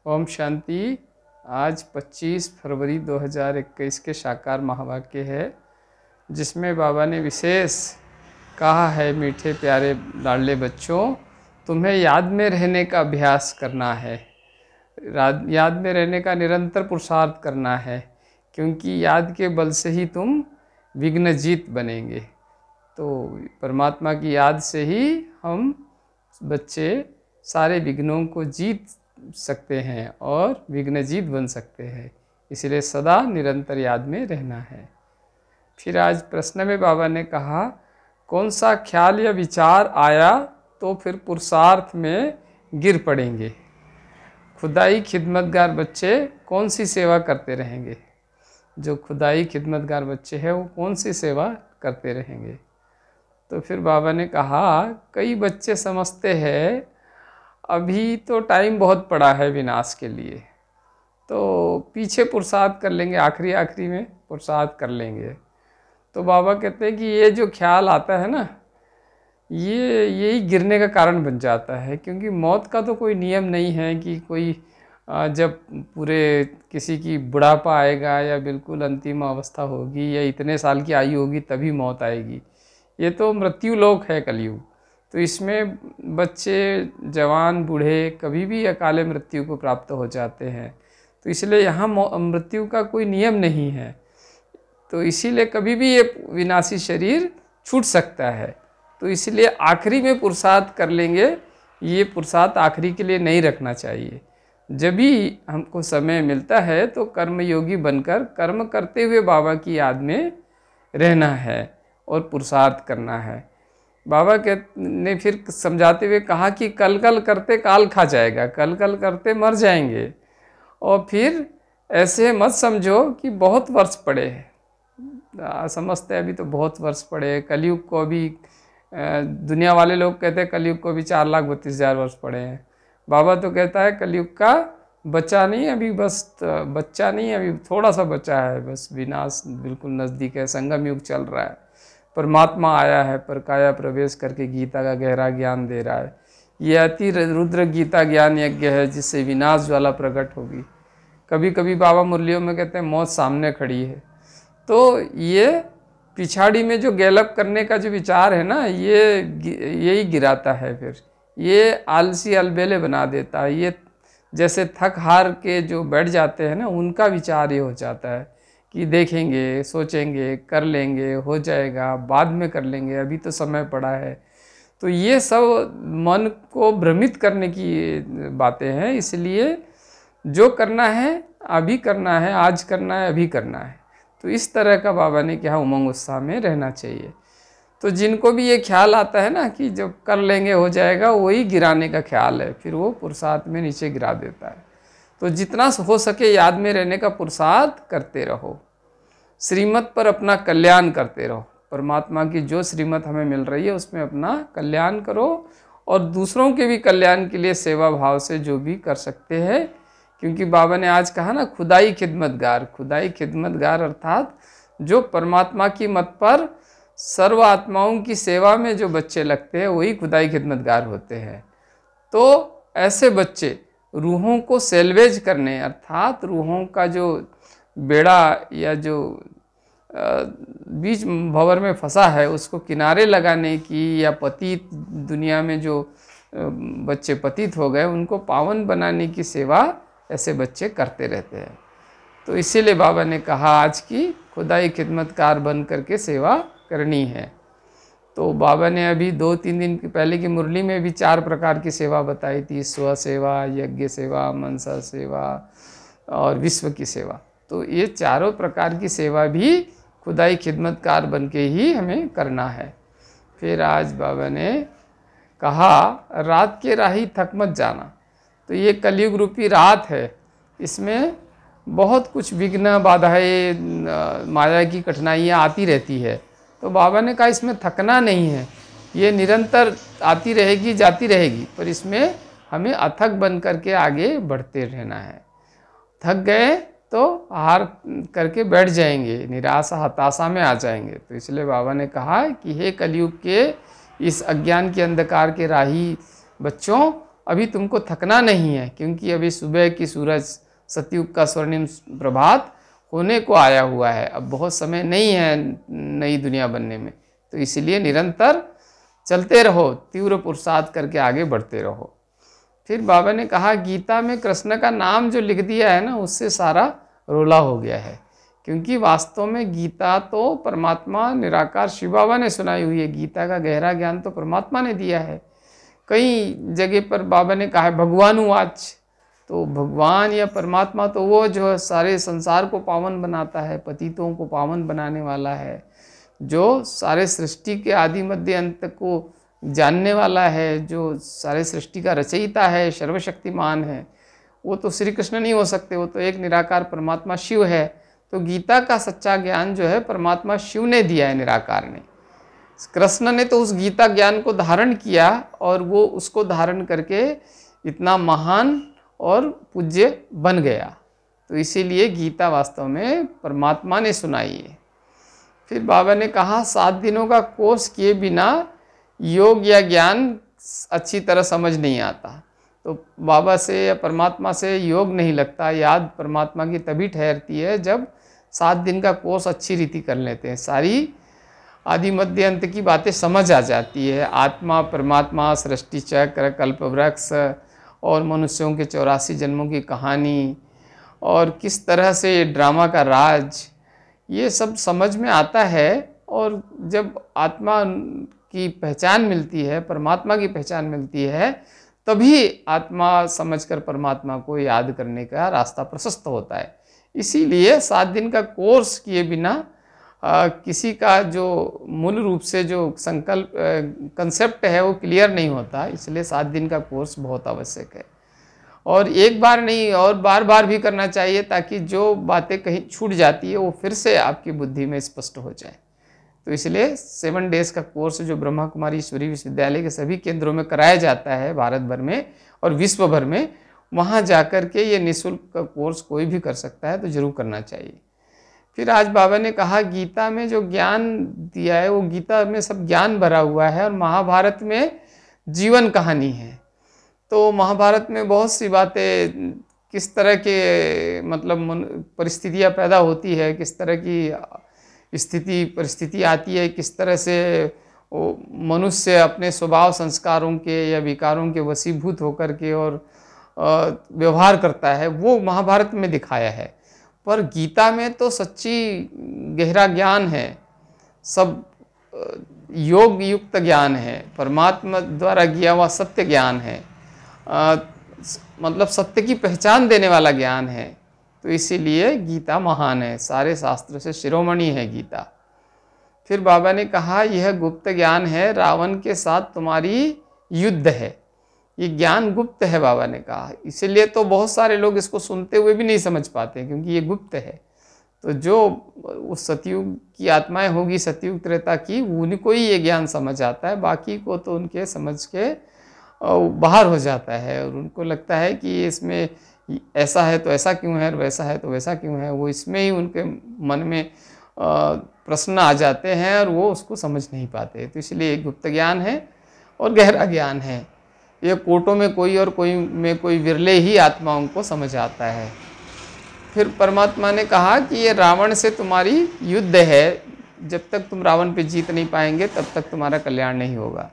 ओम शांति। आज 25 फरवरी 2021 के साकार महावाक्य है, जिसमें बाबा ने विशेष कहा है, मीठे प्यारे लाडले बच्चों, तुम्हें याद में रहने का अभ्यास करना है, याद में रहने का निरंतर पुरुषार्थ करना है, क्योंकि याद के बल से ही तुम विघ्नजीत बनेंगे। तो परमात्मा की याद से ही हम बच्चे सारे विघ्नों को जीत सकते हैं और विघ्नजीत बन सकते हैं। इसलिए सदा निरंतर याद में रहना है। फिर आज प्रश्न में बाबा ने कहा, कौन सा ख्याल या विचार आया तो फिर पुरुषार्थ में गिर पड़ेंगे। खुदाई खिदमतगार बच्चे कौन सी सेवा करते रहेंगे? जो खुदाई खिदमतगार बच्चे हैं वो कौन सी सेवा करते रहेंगे? तो फिर बाबा ने कहा, कई बच्चे समझते हैं अभी तो टाइम बहुत पड़ा है विनाश के लिए, तो पीछे पुरुषार्थ कर लेंगे, आखिरी में पुरुषार्थ कर लेंगे। तो बाबा कहते हैं कि ये जो ख्याल आता है ना, यही गिरने का कारण बन जाता है, क्योंकि मौत का तो कोई नियम नहीं है कि कोई जब पूरे किसी की बुढ़ापा आएगा या बिल्कुल अंतिम अवस्था होगी या इतने साल की आयु होगी तभी मौत आएगी। ये तो मृत्यु लोक है, कलयुग। तो इसमें बच्चे, जवान, बूढ़े कभी भी अकाले मृत्यु को प्राप्त हो जाते हैं। तो इसलिए यहाँ मृत्यु का कोई नियम नहीं है, तो इसीलिए कभी भी ये विनाशी शरीर छूट सकता है। तो इसलिए आखिरी में पुरुषार्थ कर लेंगे, ये पुरुषार्थ आखिरी के लिए नहीं रखना चाहिए। जब भी हमको समय मिलता है तो कर्मयोगी बनकर कर्म करते हुए बाबा की याद में रहना है और पुरुषार्थ करना है। बाबा ने फिर समझाते हुए कहा कि कल कल करते काल खा जाएगा, कल कल करते मर जाएंगे। और फिर ऐसे मत समझो कि बहुत वर्ष पड़े हैं, समझते अभी तो बहुत वर्ष पड़े हैं। कलयुग को अभी दुनिया वाले लोग कहते हैं कलयुग को भी 4,32,000 वर्ष पड़े हैं। बाबा तो कहता है कलयुग का बच्चा नहीं अभी, बस बच्चा नहीं अभी, थोड़ा सा बचा है, बस विनाश बिल्कुल नज़दीक है, संगम युग चल रहा है। परमात्मा आया है, पर काया प्रवेश करके गीता का गहरा ज्ञान दे रहा है। ये अति रुद्र गीता ज्ञान यज्ञ है, जिससे विनाश ज्वाला प्रकट होगी। कभी कभी बाबा मुरलियों में कहते हैं मौत सामने खड़ी है। तो ये पिछाड़ी में जो गैलप करने का जो विचार है ना, यही गिराता है। फिर ये आलसी अलबेले बना देता है। ये जैसे थक हार के जो बैठ जाते हैं ना, उनका विचार ये हो जाता है कि देखेंगे, सोचेंगे, कर लेंगे, हो जाएगा, बाद में कर लेंगे, अभी तो समय पड़ा है। तो ये सब मन को भ्रमित करने की बातें हैं। इसलिए जो करना है अभी करना है, आज करना है, अभी करना है। तो इस तरह का बाबा ने कहा उमंग उत्साह में रहना चाहिए। तो जिनको भी ये ख्याल आता है ना कि जब कर लेंगे हो जाएगा, वही गिराने का ख्याल है, फिर वो पुरुषार्थ में नीचे गिरा देता है। तो जितना हो सके याद में रहने का पुरुषार्थ करते रहो, श्रीमत पर अपना कल्याण करते रहो। परमात्मा की जो श्रीमत हमें मिल रही है उसमें अपना कल्याण करो, और दूसरों के भी कल्याण के लिए सेवा भाव से जो भी कर सकते हैं। क्योंकि बाबा ने आज कहा ना, खुदाई खिदमतगार। खुदाई खिदमतगार अर्थात जो परमात्मा की मत पर सर्व आत्माओं की सेवा में जो बच्चे लगते हैं वही खुदाई खिदमतगार होते हैं। तो ऐसे बच्चे रूहों को सेल्वेज करने, अर्थात रूहों का जो बेड़ा या जो बीच भंवर में फंसा है उसको किनारे लगाने की, या पतित दुनिया में जो बच्चे पतित हो गए उनको पावन बनाने की सेवा ऐसे बच्चे करते रहते हैं। तो इसीलिए बाबा ने कहा आज की खुदाई खिदमतकार बन करके सेवा करनी है। तो बाबा ने अभी 2-3 दिन पहले की मुरली में भी 4 प्रकार की सेवा बताई थी, स्व सेवा, यज्ञ सेवा, मनसा सेवा और विश्व की सेवा। तो ये चारों प्रकार की सेवा भी खुदाई खिदमतकार बन के ही हमें करना है। फिर आज बाबा ने कहा, रात के राही थक मत जाना। तो ये कलयुग रूपी रात है, इसमें बहुत कुछ विघ्न, बाधाएं, माया की कठिनाइयाँ आती रहती है। तो बाबा ने कहा इसमें थकना नहीं है, ये निरंतर आती रहेगी, जाती रहेगी, पर इसमें हमें अथक बन करके आगे बढ़ते रहना है। थक गए तो हार करके बैठ जाएंगे, निराशा हताशा में आ जाएंगे। तो इसलिए बाबा ने कहा कि हे कलयुग के इस अज्ञान के अंधकार के राही बच्चों, अभी तुमको थकना नहीं है, क्योंकि अभी सुबह की सूरज, सतयुग का स्वर्णिम प्रभात होने को आया हुआ है। अब बहुत समय नहीं है नई दुनिया बनने में, तो इसलिए निरंतर चलते रहो, तीव्र पुरुषार्थ करके आगे बढ़ते रहो। फिर बाबा ने कहा गीता में कृष्ण का नाम जो लिख दिया है ना, उससे सारा रोला हो गया है, क्योंकि वास्तव में गीता तो परमात्मा निराकार शिव बाबा ने सुनाई हुई है। गीता का गहरा ज्ञान तो परमात्मा ने दिया है। कई जगह पर बाबा ने कहा है भगवानुवाच, तो भगवान या परमात्मा तो वो जो सारे संसार को पावन बनाता है, पतितों को पावन बनाने वाला है, जो सारे सृष्टि के आदि मध्य अंत को जानने वाला है, जो सारे सृष्टि का रचयिता है, सर्वशक्तिमान है, वो तो श्री कृष्ण नहीं हो सकते, वो तो एक निराकार परमात्मा शिव है। तो गीता का सच्चा ज्ञान जो है परमात्मा शिव ने दिया है, निराकार ने। कृष्ण ने तो उस गीता ज्ञान को धारण किया और वो उसको धारण करके इतना महान और पूज्य बन गया। तो इसीलिए गीता वास्तव में परमात्मा ने सुनाई है। फिर बाबा ने कहा 7 दिनों का कोर्स किए बिना योग या ज्ञान अच्छी तरह समझ नहीं आता। तो बाबा से या परमात्मा से योग नहीं लगता, याद परमात्मा की तभी ठहरती है जब 7 दिन का कोर्स अच्छी रीति कर लेते हैं। सारी आदि मध्य अंत की बातें समझ आ जाती है। आत्मा, परमात्मा, सृष्टि चक्र, कल्पवृक्ष और मनुष्यों के 84 जन्मों की कहानी, और किस तरह से ड्रामा का राज, ये सब समझ में आता है। और जब आत्मा की पहचान मिलती है, परमात्मा की पहचान मिलती है, तभी आत्मा समझकर परमात्मा को याद करने का रास्ता प्रशस्त होता है। इसीलिए 7 दिन का कोर्स किए बिना किसी का जो मूल रूप से जो संकल्प कंसेप्ट है वो क्लियर नहीं होता। इसलिए 7 दिन का कोर्स बहुत आवश्यक है, और एक बार नहीं और बार बार भी करना चाहिए, ताकि जो बातें कहीं छूट जाती है वो फिर से आपकी बुद्धि में स्पष्ट हो जाए। तो इसलिए 7 डेज का कोर्स जो ब्रह्मा कुमारी ईश्वरीय विश्वविद्यालय के सभी केंद्रों में कराया जाता है, भारत भर में और विश्व भर में, वहाँ जाकर के ये निःशुल्क का कोर्स कोई भी कर सकता है, तो जरूर करना चाहिए। फिर आज बाबा ने कहा गीता में जो ज्ञान दिया है वो गीता में सब ज्ञान भरा हुआ है, और महाभारत में जीवन कहानी है। तो महाभारत में बहुत सी बातें, किस तरह के मतलब परिस्थितियाँ पैदा होती है, किस तरह की स्थिति परिस्थिति आती है, किस तरह से मनुष्य अपने स्वभाव संस्कारों के या विकारों के वशीभूत होकर के और व्यवहार करता है, वो महाभारत में दिखाया है। पर गीता में तो सच्ची गहरा ज्ञान है, सब योग युक्त ज्ञान है, परमात्मा द्वारा दिया हुआ सत्य ज्ञान है, मतलब सत्य की पहचान देने वाला ज्ञान है। तो इसीलिए गीता महान है, सारे शास्त्र से शिरोमणि है गीता। फिर बाबा ने कहा यह गुप्त ज्ञान है, रावण के साथ तुम्हारी युद्ध है। ये ज्ञान गुप्त है, बाबा ने कहा। इसीलिए तो बहुत सारे लोग इसको सुनते हुए भी नहीं समझ पाते, क्योंकि ये गुप्त है। तो जो उस सतयुग की आत्माएं होगी, सतयुग त्रेता की, उनको ही ये ज्ञान समझ आता है, बाकी को तो उनके समझ के बाहर हो जाता है, और उनको लगता है कि इसमें ऐसा है तो ऐसा क्यों है, और वैसा है तो वैसा क्यों है। वो इसमें ही उनके मन में प्रश्न आ जाते हैं और वो उसको समझ नहीं पाते। तो इसलिए एक गुप्त ज्ञान है और गहरा ज्ञान है। ये कोटों में कोई और कोई में कोई विरले ही आत्माओं को समझ आता है। फिर परमात्मा ने कहा कि ये रावण से तुम्हारी युद्ध है, जब तक तुम रावण पे जीत नहीं पाएंगे तब तक तुम्हारा कल्याण नहीं होगा।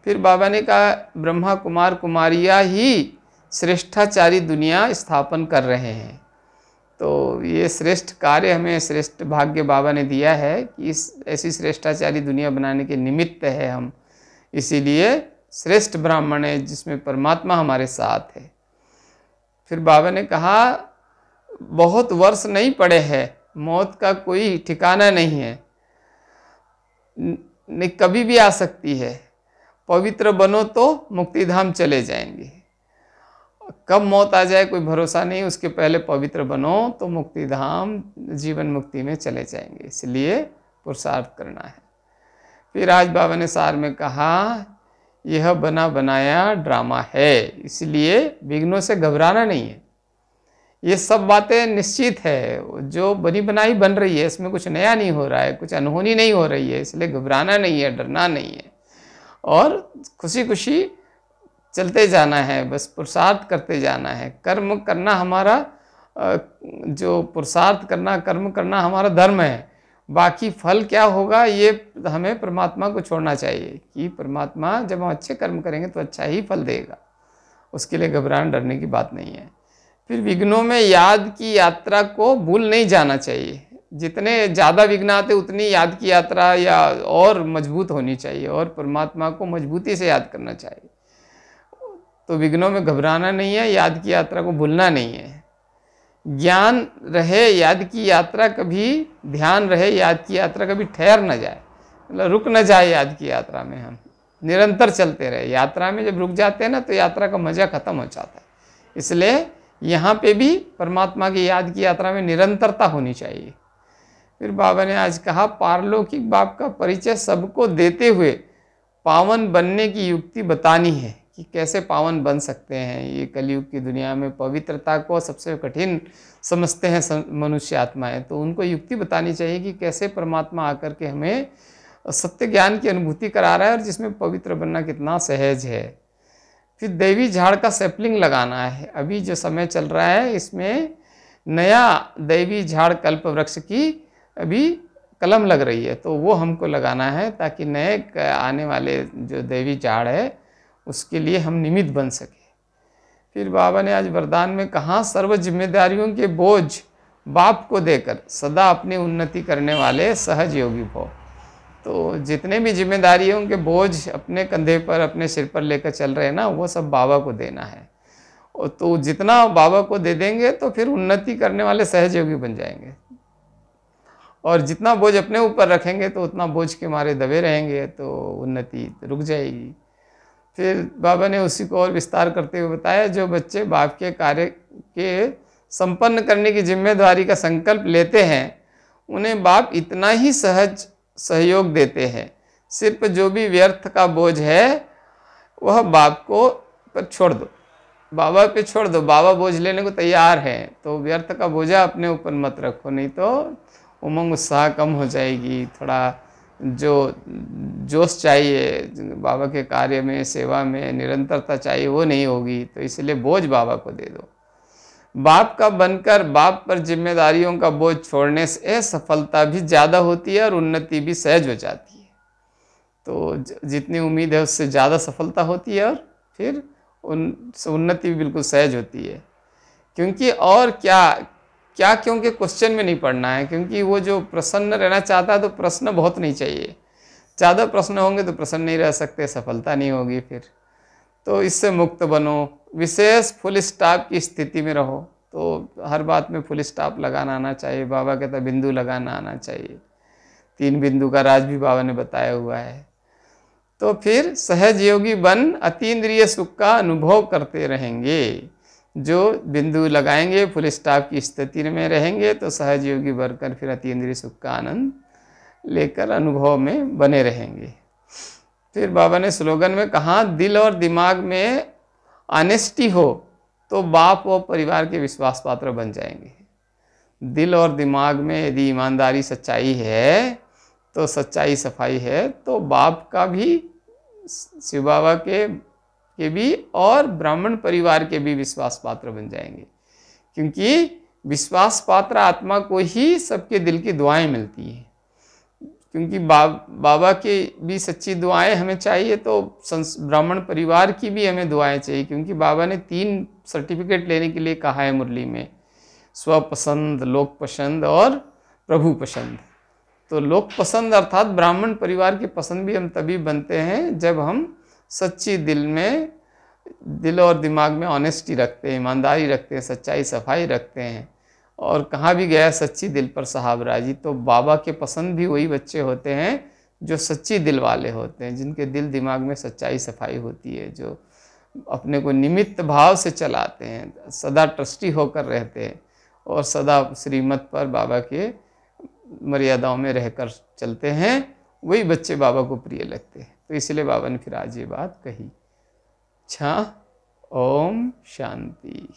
फिर बाबा ने कहा ब्रह्मा कुमार कुमारियाँ ही श्रेष्ठाचारी दुनिया स्थापन कर रहे हैं। तो ये श्रेष्ठ कार्य हमें, श्रेष्ठ भाग्य बाबा ने दिया है कि इस ऐसी श्रेष्ठाचारी दुनिया बनाने के निमित्त है हम। इसीलिए श्रेष्ठ ब्राह्मण है जिसमें परमात्मा हमारे साथ है। फिर बाबा ने कहा बहुत वर्ष नहीं पड़े हैं, मौत का कोई ठिकाना नहीं है, कभी भी आ सकती है। पवित्र बनो तो मुक्तिधाम चले जाएंगे। कब मौत आ जाए कोई भरोसा नहीं, उसके पहले पवित्र बनो तो मुक्तिधाम जीवन मुक्ति में चले जाएंगे। इसलिए पुरुषार्थ करना है। फिर आज बाबा ने सार में कहा यह बना बनाया ड्रामा है, इसलिए विघ्नों से घबराना नहीं है। ये सब बातें निश्चित है, जो बनी बनाई बन रही है, इसमें कुछ नया नहीं हो रहा है, कुछ अनहोनी नहीं हो रही है। इसलिए घबराना नहीं है, डरना नहीं है, और खुशी खुशी चलते जाना है, बस पुरुषार्थ करते जाना है। कर्म करना हमारा जो पुरुषार्थ करना, कर्म करना हमारा धर्म है। बाकी फल क्या होगा ये हमें परमात्मा को छोड़ना चाहिए कि परमात्मा जब हम अच्छे कर्म करेंगे तो अच्छा ही फल देगा, उसके लिए घबराने डरने की बात नहीं है। फिर विघ्नों में याद की यात्रा को भूल नहीं जाना चाहिए। जितने ज़्यादा विघ्न आते उतनी याद की यात्रा या और मजबूत होनी चाहिए और परमात्मा को मजबूती से याद करना चाहिए। तो विघ्नों में घबराना नहीं है, याद की यात्रा को भूलना नहीं है। ज्ञान रहे याद की यात्रा कभी, ध्यान रहे याद की यात्रा कभी ठहर न जाए, मतलब रुक न जाए याद की यात्रा में, हम निरंतर चलते रहे। यात्रा में जब रुक जाते हैं ना तो यात्रा का मज़ा खत्म हो जाता है। इसलिए यहाँ पे भी परमात्मा की याद की यात्रा में निरंतरता होनी चाहिए। फिर बाबा ने आज कहा, पारलौकिक बाप का परिचय सबको देते हुए पावन बनने की युक्ति बतानी है कि कैसे पावन बन सकते हैं। ये कलयुग की दुनिया में पवित्रता को सबसे कठिन समझते हैं मनुष्य आत्माएं, तो उनको युक्ति बतानी चाहिए कि कैसे परमात्मा आकर के हमें सत्य ज्ञान की अनुभूति करा रहा है और जिसमें पवित्र बनना कितना सहज है। फिर दैवी झाड़ का सैपलिंग लगाना है। अभी जो समय चल रहा है इसमें नया दैवी झाड़ कल्प वृक्ष की अभी कलम लग रही है, तो वो हमको लगाना है ताकि नए आने वाले जो दैवी झाड़ है उसके लिए हम निमित्त बन सके। फिर बाबा ने आज वरदान में कहा, सर्व जिम्मेदारियों के बोझ बाप को देकर सदा अपनी उन्नति करने वाले सहज योगी भव। तो जितने भी जिम्मेदारियों के बोझ अपने कंधे पर, अपने सिर पर लेकर चल रहे हैं ना, वो सब बाबा को देना है। और तो जितना बाबा को दे देंगे तो फिर उन्नति करने वाले सहज योगी बन जाएंगे, और जितना बोझ अपने ऊपर रखेंगे तो उतना बोझ के मारे दबे रहेंगे, तो उन्नति रुक जाएगी। फिर बाबा ने उसी को और विस्तार करते हुए बताया, जो बच्चे बाप के कार्य के संपन्न करने की जिम्मेदारी का संकल्प लेते हैं उन्हें बाप इतना ही सहज सहयोग देते हैं। सिर्फ जो भी व्यर्थ का बोझ है वह बाप को पर छोड़ दो, बाबा पे छोड़ दो। बाबा बोझ लेने को तैयार हैं, तो व्यर्थ का बोझा अपने ऊपर मत रखो, नहीं तो उमंग उत्साह कम हो जाएगी। थोड़ा जो जोश चाहिए बाबा के कार्य में, सेवा में निरंतरता चाहिए, वो नहीं होगी। तो इसलिए बोझ बाबा को दे दो। बाप का बनकर बाप पर जिम्मेदारियों का बोझ छोड़ने से सफलता भी ज़्यादा होती है और उन्नति भी सहज हो जाती है। तो जितनी उम्मीद है उससे ज़्यादा सफलता होती है और फिर उन्नति भी बिल्कुल सहज होती है। क्योंकि और क्योंकि क्वेश्चन में नहीं पढ़ना है, क्योंकि वो जो प्रसन्न रहना चाहता है तो प्रश्न बहुत नहीं चाहिए। ज़्यादा प्रश्न होंगे तो प्रसन्न नहीं रह सकते, सफलता नहीं होगी फिर। तो इससे मुक्त बनो, विशेष फुल स्टॉप की स्थिति में रहो। तो हर बात में फुल स्टॉप लगाना आना चाहिए। बाबा कहता बिंदु लगाना आना चाहिए। 3 बिंदु का राज भी बाबा ने बताया हुआ है। तो फिर सहज योगी बन अतीन्द्रिय सुख का अनुभव करते रहेंगे। जो बिंदु लगाएंगे, फुल स्टॉप की स्थिति में रहेंगे, तो सहज योगी बनकर फिर अतीन्द्रिय सुख का आनंद लेकर अनुभव में बने रहेंगे। फिर बाबा ने स्लोगन में कहा, दिल और दिमाग में ऑनेस्टी हो तो बाप व परिवार के विश्वास पात्र बन जाएंगे। दिल और दिमाग में यदि ईमानदारी सच्चाई है, तो सच्चाई सफाई है, तो बाप का भी, शिव बाबा के भी और ब्राह्मण परिवार के भी विश्वास पात्र बन जाएंगे। क्योंकि विश्वास पात्र आत्मा को ही सबके दिल की दुआएं मिलती हैं। क्योंकि बाबा की भी सच्ची दुआएं हमें चाहिए, तो ब्राह्मण परिवार की भी हमें दुआएं चाहिए। क्योंकि बाबा ने 3 सर्टिफिकेट लेने के लिए कहा है मुरली में, स्वपसंद, लोक पसंद और प्रभु पसंद। तो लोक पसंद अर्थात ब्राह्मण परिवार की पसंद भी हम तभी बनते हैं जब हम सच्ची दिल और दिमाग में ऑनेस्टी रखते हैं, ईमानदारी रखते हैं, सच्चाई सफाई रखते हैं। और कहाँ भी गया सच्ची दिल पर साहब राजी। तो बाबा के पसंद भी वही बच्चे होते हैं जो सच्ची दिल वाले होते हैं, जिनके दिल दिमाग में सच्चाई सफाई होती है, जो अपने को निमित्त भाव से चलाते हैं, सदा ट्रस्टी होकर रहते हैं और सदा श्रीमत पर बाबा के मर्यादाओं में रहकर चलते हैं। वही बच्चे बाबा को प्रिय लगते हैं। तो इसलिए बाबा ने फिर आज ये बात कही। अच्छा, ओम शांति।